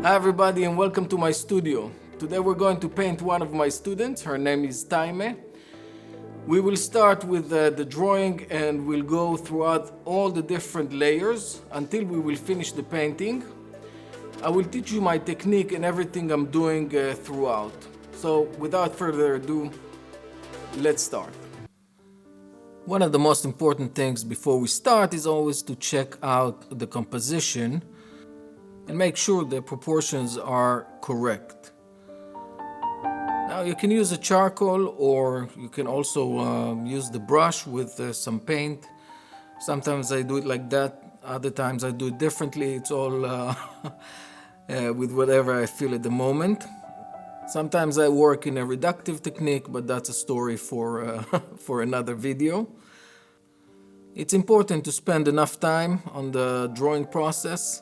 Hi everybody and welcome to my studio. Today we're going to paint one of my students. Her name is Taime. We will start with the drawing and we'll go throughout all the different layers until we will finish the painting. I will teach you my technique and everything I'm doing throughout. So without further ado, let's start. One of the most important things before we start is always to check out the composition and make sure the proportions are correct. Now you can use a charcoal or you can also use the brush with some paint. Sometimes I do it like that, other times I do it differently. It's all with whatever I feel at the moment. Sometimes I work in a reductive technique, but that's a story for, for another video. It's important to spend enough time on the drawing process.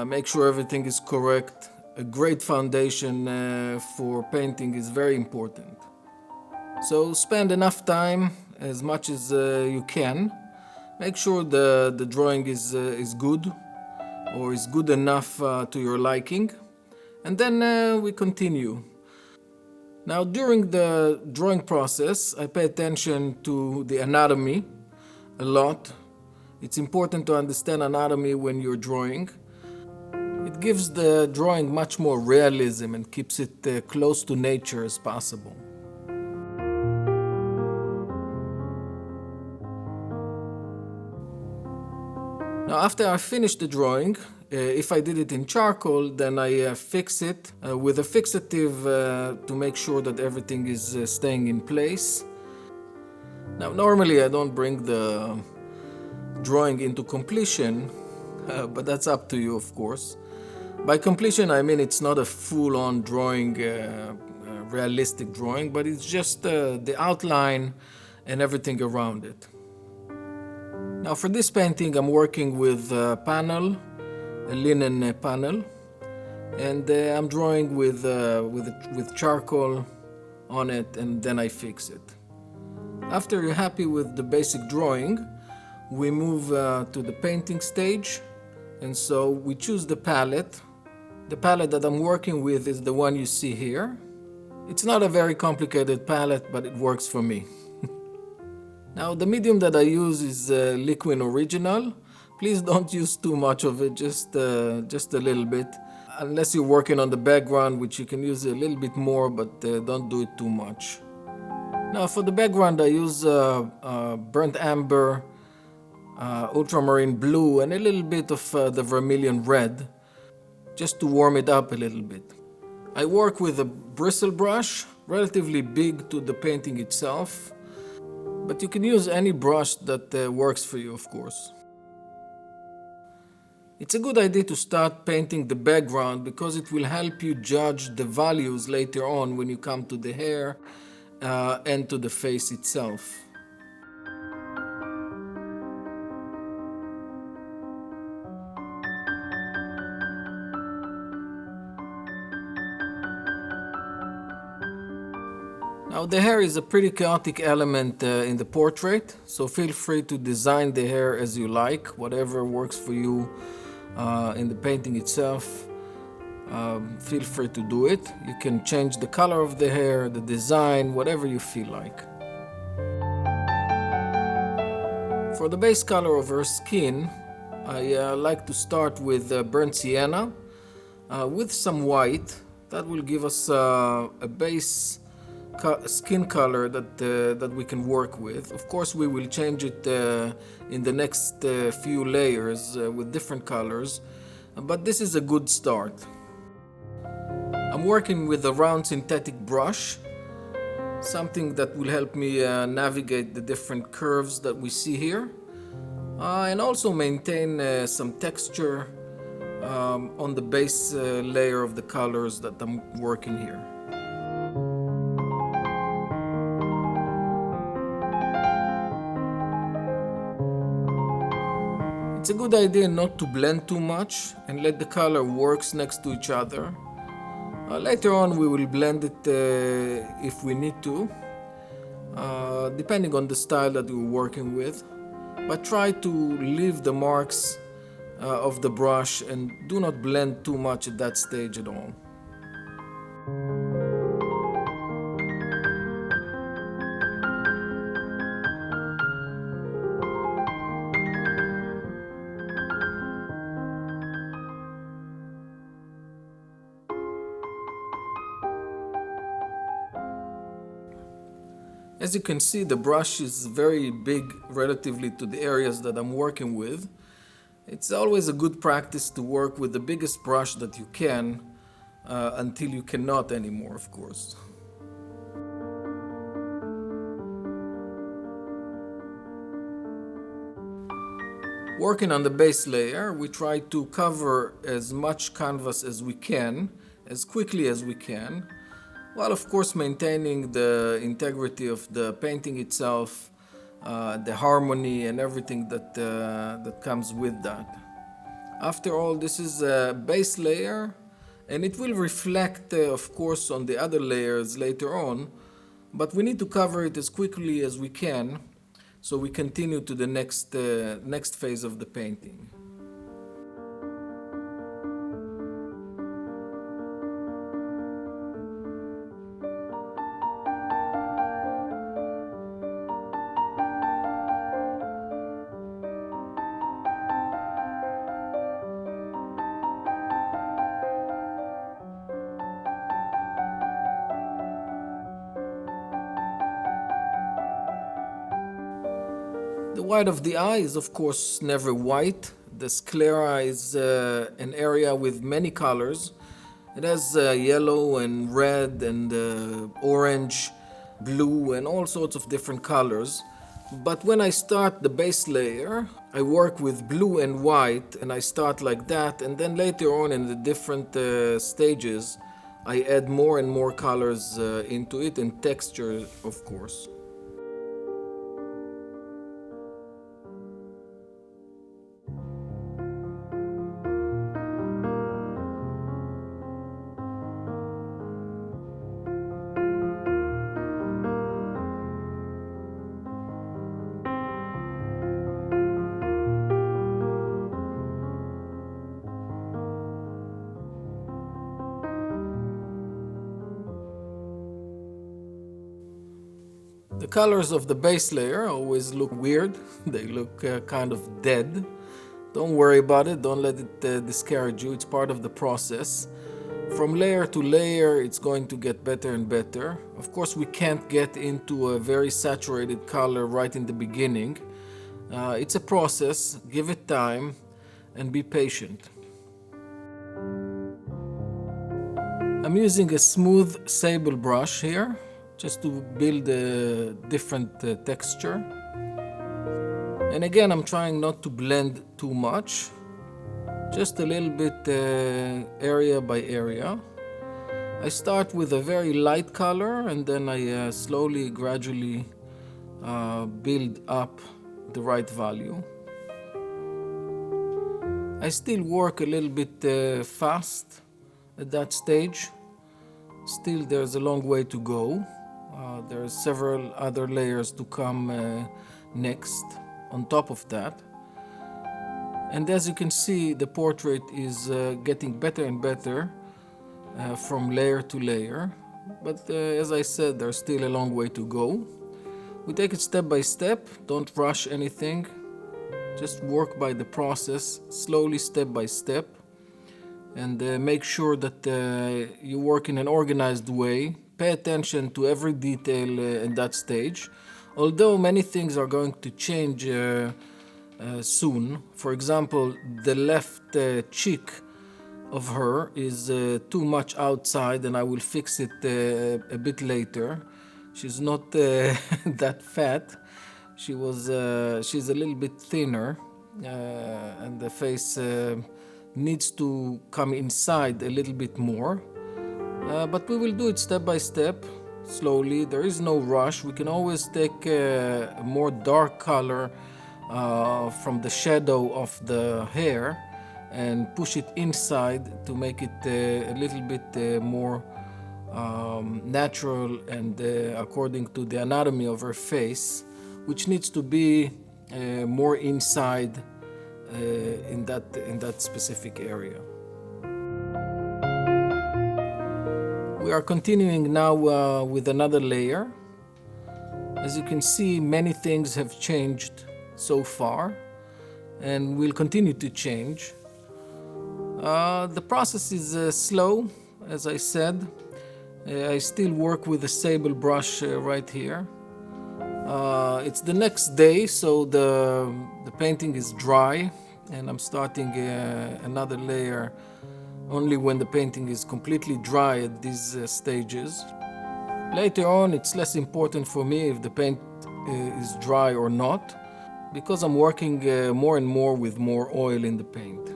Make sure everything is correct. A great foundation for painting is very important. So spend enough time, as much as you can. Make sure the drawing is good or is good enough to your liking. And then we continue. Now during the drawing process, I pay attention to the anatomy a lot. It's important to understand anatomy when you're drawing. It gives the drawing much more realism and keeps it close to nature as possible. Now after I finish the drawing, if I did it in charcoal, then I fix it with a fixative to make sure that everything is staying in place. Now normally I don't bring the drawing into completion, but that's up to you of course. By completion I mean it's not a full-on drawing, realistic drawing, but it's just the outline and everything around it. Now for this painting I'm working with a panel, a linen panel, and I'm drawing with charcoal on it, and then I fix it. After you're happy with the basic drawing, we move to the painting stage, and so we choose the palette. The palette that I'm working with is the one you see here. It's not a very complicated palette, but it works for me. Now the medium that I use is Liquid Original. Please don't use too much of it, just a little bit. Unless you're working on the background, which you can use a little bit more, but don't do it too much. Now for the background I use burnt amber, ultramarine blue, and a little bit of the vermilion red, just to warm it up a little bit. I work with a bristle brush, relatively big to the painting itself, but you can use any brush that works for you, of course. It's a good idea to start painting the background because it will help you judge the values later on when you come to the hair and to the face itself. Now the hair is a pretty chaotic element in the portrait, so feel free to design the hair as you like, whatever works for you in the painting itself. Feel free to do it. You can change the color of the hair, the design, whatever you feel like. For the base color of her skin, I like to start with burnt sienna with some white. That will give us a base skin color that we can work with. Of course we will change it in the next few layers with different colors, but this is a good start. I'm working with a round synthetic brush, something that will help me navigate the different curves that we see here, and also maintain some texture on the base layer of the colors that I'm working here. It's a good idea not to blend too much and let the color works next to each other. Later on we will blend it if we need to, depending on the style that you're working with. But try to leave the marks of the brush, and do not blend too much at that stage at all. As you can see, the brush is very big relatively to the areas that I'm working with. It's always a good practice to work with the biggest brush that you can until you cannot anymore, of course. Working on the base layer, we try to cover as much canvas as we can, as quickly as we can, while of course maintaining the integrity of the painting itself, the harmony and everything that comes with that. After all, this is a base layer, and it will reflect of course on the other layers later on, but we need to cover it as quickly as we can so we continue to the next phase of the painting. The white of the eye is of course never white. The sclera is an area with many colors. It has yellow and red and orange, blue and all sorts of different colors. But when I start the base layer, I work with blue and white, and I start like that, and then later on in the different stages I add more and more colors into it, and texture of course. The colors of the base layer always look weird. They look kind of dead. Don't worry about it, don't let it discourage you, it's part of the process. From layer to layer it's going to get better and better. Of course we can't get into a very saturated color right in the beginning. It's a process, give it time and be patient. I'm using a smooth sable brush here, just to build a different texture. And again, I'm trying not to blend too much, just a little bit area by area. I start with a very light color and then I slowly, gradually build up the right value. I still work a little bit fast at that stage. Still, there's a long way to go. There are several other layers to come next on top of that. And as you can see, the portrait is getting better and better from layer to layer. But as I said, there's still a long way to go. We take it step by step, don't rush anything. Just work by the process, slowly, step by step. And make sure that you work in an organized way. Pay attention to every detail in that stage. Although many things are going to change soon. For example, the left cheek of her is too much outside, and I will fix it a bit later. She's not that fat. She's a little bit thinner, and the face needs to come inside a little bit more. But we will do it step by step, slowly. There is no rush. We can always take a more dark color from the shadow of the hair and push it inside to make it a little bit more natural and according to the anatomy of her face, which needs to be more inside in that specific area. We are continuing now with another layer. As you can see, many things have changed so far and will continue to change. The process is slow, as I said. I still work with a sable brush right here. It's the next day, so the painting is dry, and I'm starting another layer only when the painting is completely dry at these stages. Later on, it's less important for me if the paint is dry or not, because I'm working more and more with more oil in the paint.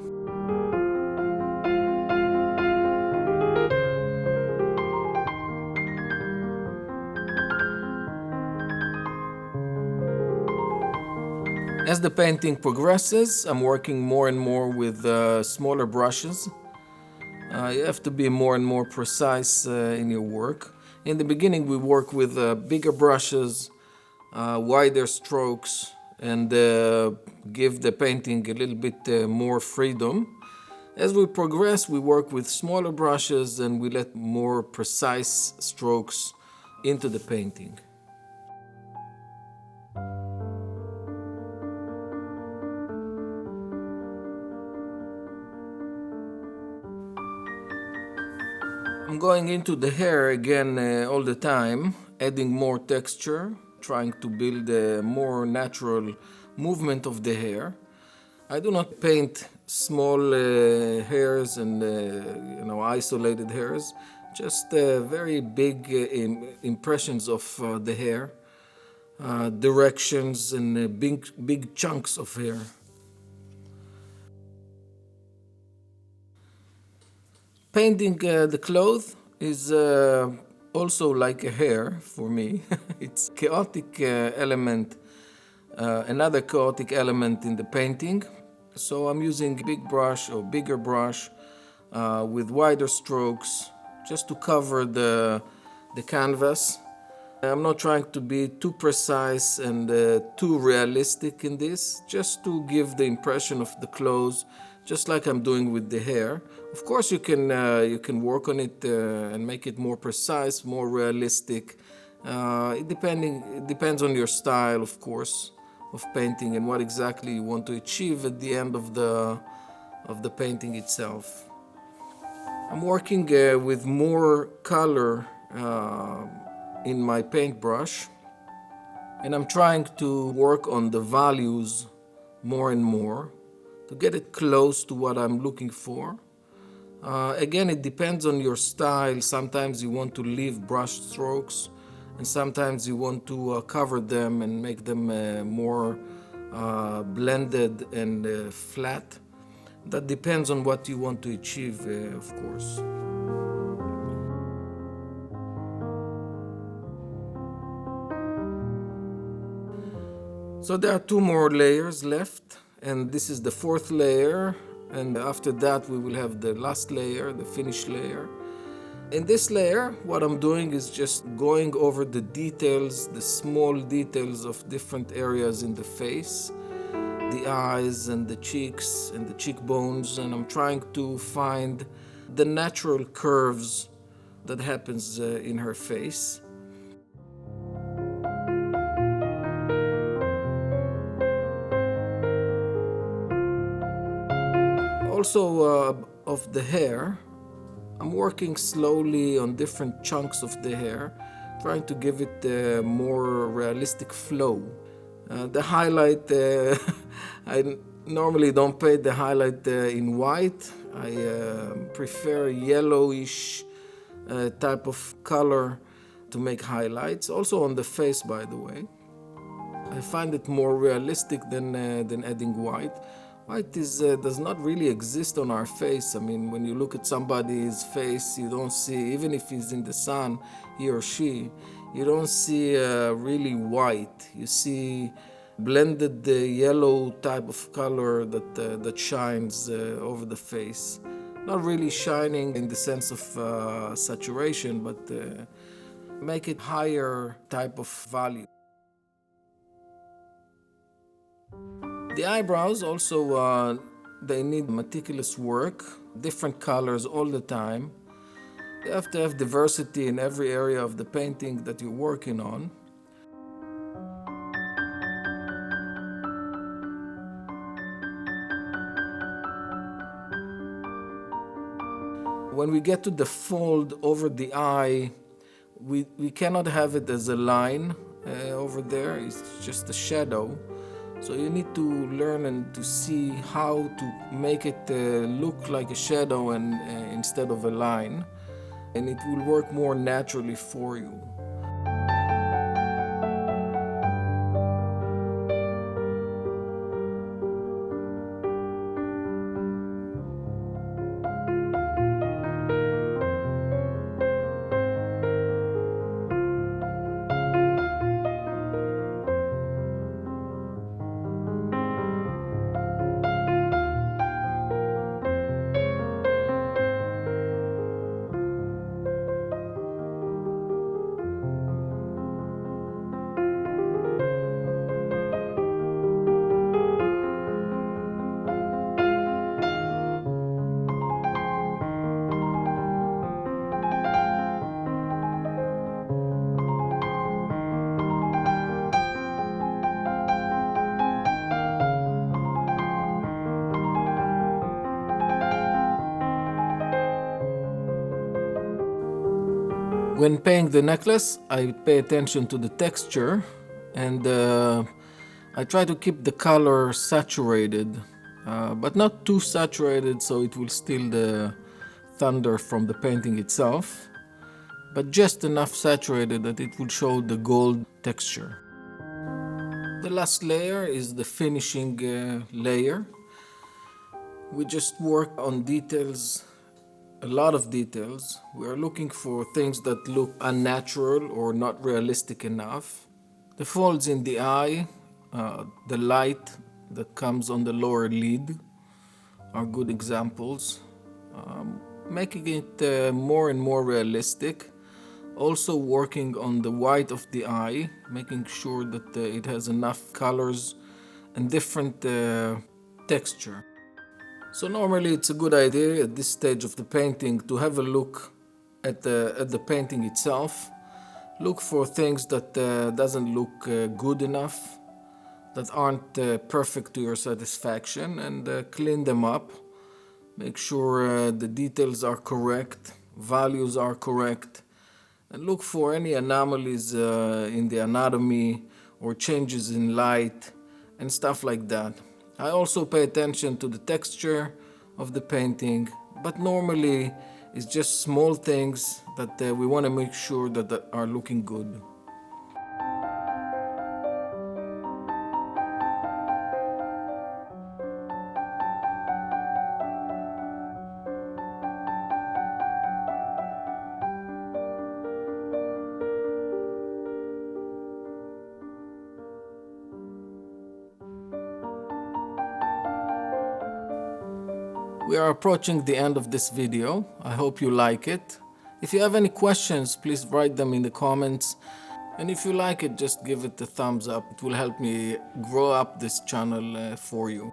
As the painting progresses, I'm working more and more with smaller brushes. You have to be more and more precise in your work. In the beginning, we work with bigger brushes, wider strokes, and give the painting a little bit more freedom. As we progress, we work with smaller brushes and we let more precise strokes into the painting. I'm going into the hair again all the time, adding more texture, trying to build a more natural movement of the hair. I do not paint small hairs and isolated hairs, just very big impressions of the hair, directions and big chunks of hair. Painting the clothes is also like a hair for me. It's a chaotic element, another chaotic element in the painting. So I'm using a big brush or bigger brush with wider strokes just to cover the canvas. I'm not trying to be too precise and too realistic in this, just to give the impression of the clothes, just like I'm doing with the hair. Of course, you can work on it and make it more precise, more realistic. It depends on your style, of course, of painting and what exactly you want to achieve at the end of the painting itself. I'm working with more color in my paintbrush, and I'm trying to work on the values more and more to get it close to what I'm looking for. Again, it depends on your style. Sometimes you want to leave brush strokes, and sometimes you want to cover them and make them more blended and flat. That depends on what you want to achieve, of course. So there are two more layers left, and this is the fourth layer, and after that we will have the last layer, the finished layer. In this layer, what I'm doing is just going over the details, the small details of different areas in the face, the eyes and the cheeks and the cheekbones, and I'm trying to find the natural curves that happens in her face. Also of the hair, I'm working slowly on different chunks of the hair, trying to give it a more realistic flow. The highlight, I normally don't paint the highlight in white. I prefer yellowish type of color to make highlights. Also on the face, by the way. I find it more realistic than adding white. White does not really exist on our face. I mean, when you look at somebody's face, you don't see, even if he's in the sun, he or she, you don't see really white. You see blended yellow type of color that shines over the face. Not really shining in the sense of saturation, but make it higher type of value. The eyebrows also, they need meticulous work, different colors all the time. You have to have diversity in every area of the painting that you're working on. When we get to the fold over the eye, we cannot have it as a line over there. It's just a shadow. So you need to learn and to see how to make it look like a shadow and instead of a line, and it will work more naturally for you. When painting the necklace, I pay attention to the texture, and I try to keep the color saturated, but not too saturated so it will steal the thunder from the painting itself, but just enough saturated that it will show the gold texture. The last layer is the finishing layer. We just work on details, a lot of details. We are looking for things that look unnatural or not realistic enough. The folds in the eye, the light that comes on the lower lid are good examples. Making it more and more realistic. Also working on the white of the eye, making sure that it has enough colors and different texture. So normally it's a good idea at this stage of the painting to have a look at the painting itself. Look for things that doesn't look good enough, that aren't perfect to your satisfaction, and clean them up. Make sure the details are correct, values are correct, and look for any anomalies in the anatomy or changes in light and stuff like that. I also pay attention to the texture of the painting, but normally it's just small things that we want to make sure that are looking good. We are approaching the end of this video. I hope you like it. If you have any questions, please write them in the comments. And if you like it, just give it a thumbs up. It will help me grow up this channel for you.